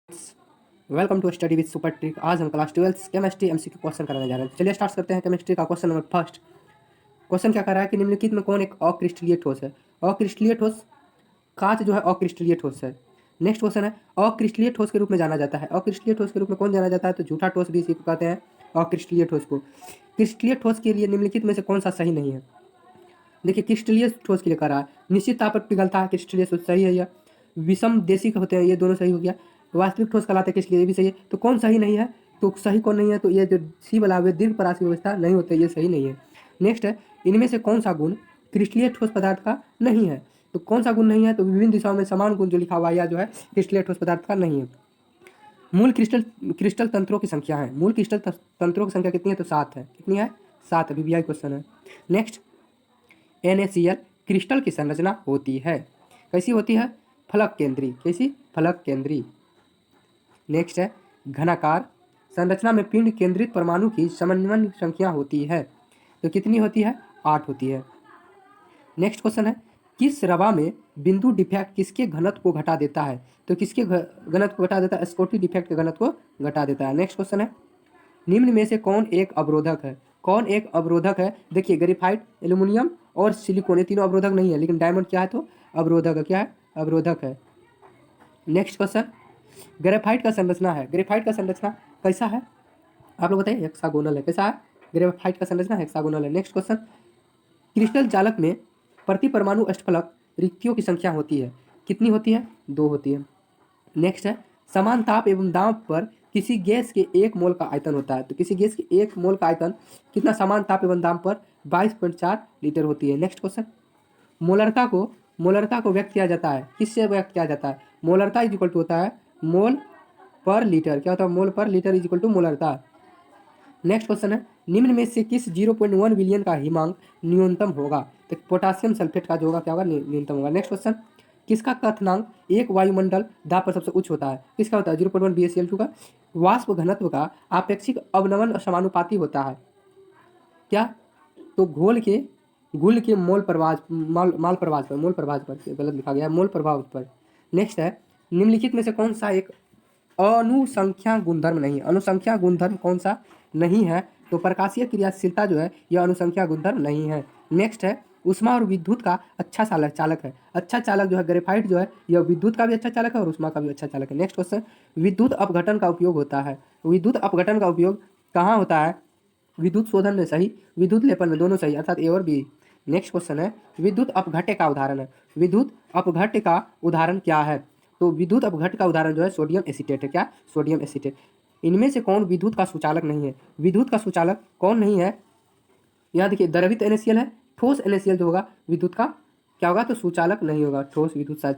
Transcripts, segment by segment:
Welcome to study with super trick. आज हम class 12 chemistry MCQ question कराने जा रहे हैं। चलिए स्टार्ट करते हैं। केमिस्ट्री का क्वेश्चन नंबर फर्स्ट। क्वेश्चन क्या कर रहा है कि निम्नलिखित में कौन एक अक्रिस्टलीय ठोस है। अक्रिस्टलीय ठोस कांच जो है अक्रिस्टलीय ठोस है। नेक्स्ट क्वेश्चन है, अक्रिस्टलीय ठोस के रूप में जाना जाता है। अक्रिस्टलीय ठोस के रूप में कौन जाना जाता है? तो झूठा ठोस भी इसी को कहते हैं, अक्रिस्टलीय ठोस को। क्रिस्टलीय ठोस के लिए निम्नलिखित में से कौन सा सही नहीं है? देखिए, क्रिस्टलीय ठोस के लिए कह रहा है निश्चित ताप पर पिघलता है, क्रिस्टलीय ठोस सही है। यह विषम देशिक होते हैं, ये दोनों सही हो गया। वास्तविक ठोस कहलाते हैं क्रिस्टलीय, ये भी सही है। तो कौन सही नहीं है? तो सही कौन नहीं है? तो ये जो सी वाला वे दीर्घ परासी व्यवस्था नहीं होते, ये सही नहीं है। नेक्स्ट है, इनमें से कौन सा गुण क्रिस्टलीय ठोस पदार्थ का नहीं है? तो कौन सा गुण नहीं है? तो विभिन्न दिशाओं में समान गुण जो लिखा हुआ है, या जो है क्रिस्टलीय ठोस पदार्थ का नहीं है। मूल क्रिस्टल तंत्रों की संख्या है। मूल क्रिस्टल तंत्रों की संख्या कितनी है? तो 7 है। कितनी है? 7 है। वीवीआई क्वेश्चन है। नेक्स्ट, NaCl क्रिस्टल की संरचना होती है, कैसी होती है? फलक केंद्री। कैसी? फलक केंद्री। नेक्स्ट है, घनाकार संरचना में पिंड केंद्रित परमाणु की समन्वय संख्या होती है, तो कितनी होती है? 8 होती है। नेक्स्ट क्वेश्चन है, किस रवा में बिंदु डिफेक्ट किसके घनत्व को घटा देता है? तो किसके घनत्व को घटा देता है? स्कॉटी डिफेक्ट के घनत्व को घटा देता है। नेक्स्ट क्वेश्चन है, निम्न में से कौन एक अवरोधक है? कौन एक अवरोधक है? देखिए, ग्रेफाइट, एल्यूमिनियम और सिलिकॉन, ये तीनों अवरोधक नहीं है, लेकिन डायमंड क्या है? तो अवरोधक है। क्या है? अवरोधक है। नेक्स्ट क्वेश्चन, ग्रेफाइट का संरचना है। ग्रेफाइट का संरचना कैसा है? आप लोग बताइए। हेक्सागोनल है। कैसा है? ग्रेफाइट का संरचना हेक्सागोनल है। नेक्स्ट क्वेश्चन, क्रिस्टल जालक में प्रति परमाणु अष्टफलक रिक्तियों की संख्या होती है, कितनी होती है? 2 होती है। नेक्स्ट है, समान ताप एवं दाब पर किसी गैस के 1 मोल का आयतन होता है, तो किसी गैस के 1 मोल का आयतन कितना समान ताप एवं दाब पर? 22.4 लीटर होती है। नेक्स्ट क्वेश्चन, मोलरता को व्यक्त किया जाता है, किससे व्यक्त किया जाता है? मोलरता इज इक्वल टू होता है मोल पर लीटर। क्या होता है? Mole per litre is equal to मोलरता। नेक्स्ट क्वेश्चन है, निम्न में से किस 0.1 विलियन का हिमांक न्यूनतम होगा? तो पोटासियम सल्फेट का जो होगा क्या होगा? न्यूनतम होगा। नेक्स्ट क्वेश्चन, किसका क्वथनांक एक वायुमंडल दाब पर सबसे उच्च होता है? किसका होता है? 0.1 BaCl2 का। वाष्प घनत्व का आपेक्षिक अवनमन समानुपाती होता है, क्या? तो घुल के मोल प्रवाह पर गलत लिखा गया है, मोल प्रभाव पर। नेक्स्ट है, निम्नलिखित में से कौन सा एक अनुसंख्या गुणधर्म नहीं है? अनुसंख्या गुणधर्म कौन सा नहीं है? तो प्रकाशीय क्रियाशीलता जो है यह अनुसंख्या गुणधर्म नहीं है। नेक्स्ट है, ऊष्मा और विद्युत का अच्छा चालक है। अच्छा चालक जो है ग्रेफाइट जो है यह विद्युत का भी अच्छा चालक है और ऊष्मा का भी अच्छा चालक है। नेक्स्ट क्वेश्चन, विद्युत अपघटन का उपयोग होता है। विद्युत अपघटन का उपयोग कहाँ होता है? विद्युत शोधन में सही, विद्युत लेपन में, दोनों सही, अर्थात ए और बी। नेक्स्ट क्वेश्चन है, विद्युत अपघट्य का उदाहरण है। विद्युत अपघट्य का उदाहरण क्या है? तो विद्युत अपघट्य का उदाहरण जो है सोडियम एसीटेट है। क्या? Sodium acetate. इनमें से कौन विद्युत का सुचालक नहीं है? विद्युत का सुचालक कौन नहीं है? यहाँ देखिए, द्रवित NaCl है। ठोस NaCl जो होगा विद्युत का क्या होगा? तो सुचालक नहीं होगा, ठोस विद्युत सा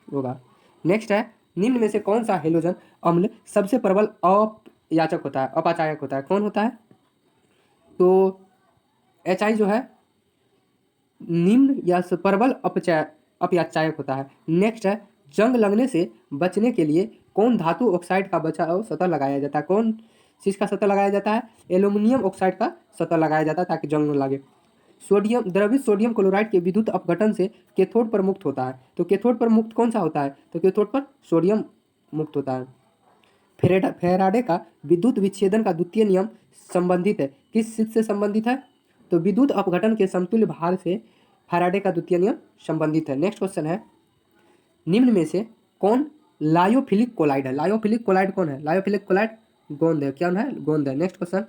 होगा। नेक्स्ट है, निम्न में से कौन सा हेलोजन अम्ल सबसे प्रबल अपयाचक होता है, अपाचायक होता है? कौन होता है? तो HI जो है निम्न या प्रबल अपयाचायक होता है। नेक्स्ट है, जंग लगने से बचने के लिए कौन धातु ऑक्साइड का बचाव सतह लगाया जाता है? कौन चीज का सतह लगाया जाता है? एल्यूमिनियम ऑक्साइड का सतह लगाया जाता है ताकि जंग न लगे। द्रवित सोडियम क्लोराइड के विद्युत अपघटन से कैथोड पर मुक्त होता है, तो कैथोड पर मुक्त कौन सा होता है? तो कैथोड पर सोडियम मुक्त होता है। फेराडे का विद्युत विच्छेदन का द्वितीय नियम संबंधित है, किस चीज से संबंधित है? तो विद्युत अपघटन के समतुल्य भार से फैराडे का द्वितीय नियम संबंधित है। नेक्स्ट क्वेश्चन है, निम्न में से कौन लायोफिलिक कोलाइड है? लायोफिलिक कोलाइड कौन है? लायोफिलिक कोलाइड गोंद है। क्या है? गोंद है। नेक्स्ट क्वेश्चन,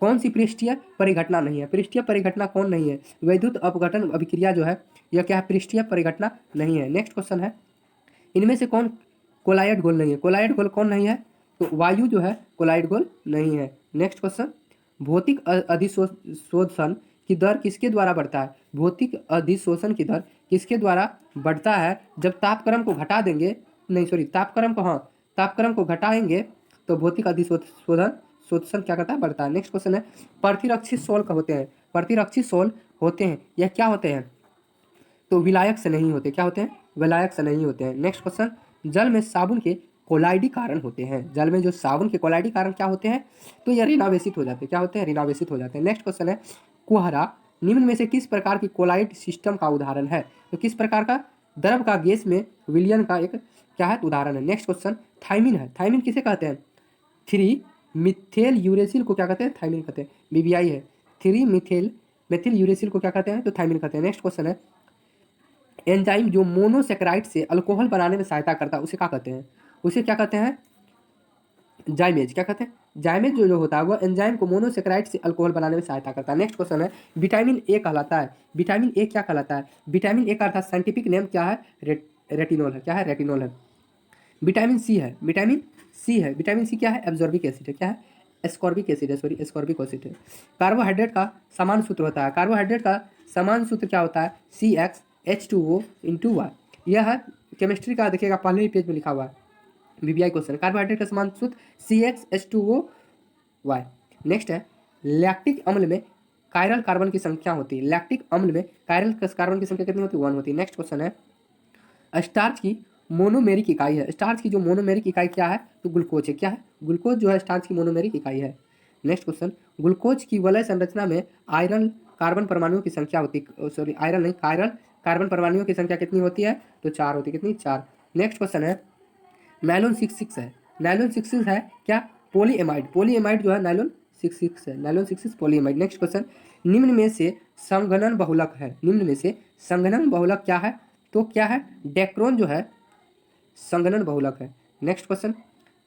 कौन सी पृष्ठीय परिघटना नहीं है? पृष्ठीय परिघटना कौन नहीं है? विद्युत अपघटन अभिक्रिया जो है यह क्या है? पृष्ठीय परिघटना नहीं है। नेक्स्ट क्वेश्चन है, इनमें से कौन कोलाइड गोल नहीं है? कोलाइड गोल कौन नहीं है? तो वायु जो है कोलाइड गोल नहीं है। नेक्स्ट क्वेश्चन, भौतिक अधिशोषण की दर किसके द्वारा बढ़ता है? भौतिक अधिशोषण की दर किसके द्वारा बढ़ता है? जब तापक्रम को घटा देंगे, नहीं सॉरी, तापक्रम को, हाँ, तापक्रम को घटाएंगे तो भौतिक अधिशोषण शोषण क्या करता है? बढ़ता है। नेक्स्ट क्वेश्चन है, प्रतिरक्षी सोल का होते हैं। प्रतिरक्षी सोल होते हैं, यह क्या होते हैं? तो विलायक से नहीं होते। क्या होते हैं? विलायक से नहीं होते हैं। नेक्स्ट क्वेश्चन, जल में साबुन के कोलाइडी कारण होते हैं। जल में जो साबुन के कोलाइडी कारण क्या होते हैं? तो ये ऋणावेशित हो जाते हैं। क्या होते हैं? ऋणावेशित हो जाते हैं। नेक्स्ट क्वेश्चन है, कुहरा निम्न में से किस प्रकार की कोलाइड सिस्टम का उदाहरण है? तो किस प्रकार का? द्रव का गैस में विलयन का एक क्या है, तो उदाहरण है। नेक्स्ट क्वेश्चन थायमिन है। थायमिन किसे कहते हैं, 3 मिथेल यूरेसिल को क्या कहते हैं, थायमिन कहते हैं। बीबीआई है, 3 मिथेल यूरेसिल को क्या कहते हैं, तो थायमिन कहते हैं। नेक्स्ट क्वेश्चन है एंजाइम जो मोनोसेक्राइड से अल्कोहल बनाने में सहायता करता है उसे क्या कहते हैं, उसे क्या कहते हैं, जाइमेज। क्या कहते हैं, जाइमेज जो होता है वो एंजाइम को मोनोसेक्राइड से अल्कोहल बनाने में सहायता करता है। नेक्स्ट क्वेश्चन है विटामिन ए कहलाता है, विटामिन ए क्या कहलाता है, विटामिन ए का अर्थात साइंटिफिक नेम क्या है, रेटिनोल है। क्या है, रेटिनोल है। विटामिन सी है, विटामिन सी है, विटामिन सी क्या है, एब्जॉर्बिक एसिड है। क्या है, एस्कॉर्बिक एसिड है, सॉरी एस्कॉर्बिक एसिड है। कार्बोहाइड्रेट का समान सूत्र होता है, कार्बोहाइड्रेट का समान सूत्र क्या होता है, CxH2O/Y। यह है केमिस्ट्री का, देखिएगा पहले ही पेज में लिखा हुआ है, बीबीआई क्वेश्चन। कार्बोहाइड्रेट का समान सूत्र CxH2O/Y। नेक्स्ट है लैक्टिक अम्ल में कायरल कार्बन की संख्या होती है, लैक्टिक अम्ल में कायरल कार्बन की संख्या कितनी होती है, 1 होती है। नेक्स्ट क्वेश्चन है स्टार्च की मोनोमेरिक इकाई है, स्टार्च की जो मोनोमेरिक इकाई क्या है, तो ग्लूकोज है। क्या है, ग्लूकोज जो है स्टार्च की मोनोमेरिक इकाई है। नेक्स्ट क्वेश्चन ग्लूकोज की वलय संरचना में आयरन कार्बन परमाणुओं की संख्या होती है, सॉरी आयरन नहीं, कायरल कार्बन परमाणुओं की संख्या कितनी होती है, तो 4 होती है। कितनी, 4। नेक्स्ट क्वेश्चन है नायलॉन 66 है, नायलॉन 66 है क्या, पोलीएमाइड, पोलीएमाइड जो है नायलॉन 66 है, नायलॉन 66 पोलीएमाइड। नेक्स्ट क्वेश्चन निम्न में से संघनन बहुलक है, निम्न में से संघनन बहुलक क्या है, तो क्या है, डेक्रोन जो है संघनन बहुलक है। नेक्स्ट क्वेश्चन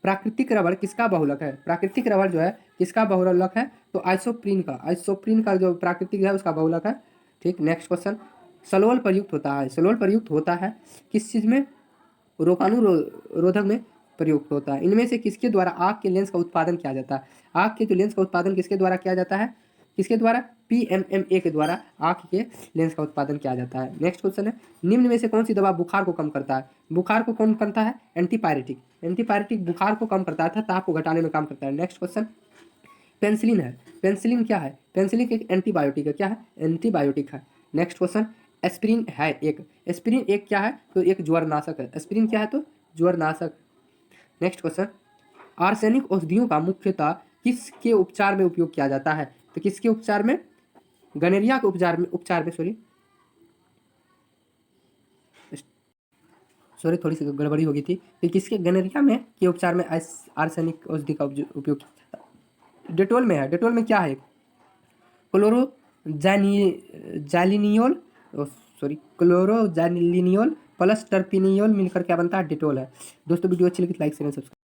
प्राकृतिक रबड़ किसका बहुलक है, प्राकृतिक रबड़ जो है किसका बहुलक है, तो आइसोप्रीन का, आइसोप्रीन का जो प्राकृतिक है उसका बहुलक है। ठीक। नेक्स्ट क्वेश्चन सलोल प्रयुक्त होता है, सलोल प्रयुक्त होता है किस चीज़ में, रोधक में प्रयुक्त होता है। इनमें से किसके द्वारा आग के लेंस का उत्पादन किया जाता है, आग के जो लेंस का उत्पादन किसके द्वारा किया जाता है, किसके द्वारा, PMMA के द्वारा आँख के लेंस का उत्पादन किया जाता है। नेक्स्ट क्वेश्चन है निम्न में से कौन सी दवा बुखार को कम करता है, बुखार को कम करता है, एंटीपायरेटिक, एंटीपायरेटिक बुखार को कम करता है तथा ताप को घटाने में काम करता है। नेक्स्ट क्वेश्चन पेंसिलिन है, पेंसिलिन क्या है, पेंसिलिन एक एंटीबायोटिक है। क्या है, एंटीबायोटिक है। नेक्स्ट क्वेश्चन एस्पिरिन है एक, एस्पिरिन एक क्या है, तो एक ज्वरनाशक है, एस्पिरिन क्या है, तो ज्वरनाशक। नेक्स्ट क्वेश्चन आर्सेनिक औषधियों का मुख्यतः किसके उपचार में उपयोग किया जाता है, तो किसके उपचार में, गनेरिया के उपचार में सॉरी थोड़ी सी गड़बड़ी हो गई थी, तो किसके, गनेरिया में के उपचार में आर्सेनिक औषधि का उपयोग किया जाता है। डेटोल में है, डेटोल में क्या है, क्लोरोजैलिनियोल, सॉरी क्लोरोजैलिनियोल प्लस टर्पिनियोल मिलकर क्या बनता है, डेटोल है। दोस्तों वीडियो अच्छी लगी तो लाइक शेयर सब्सक्राइब।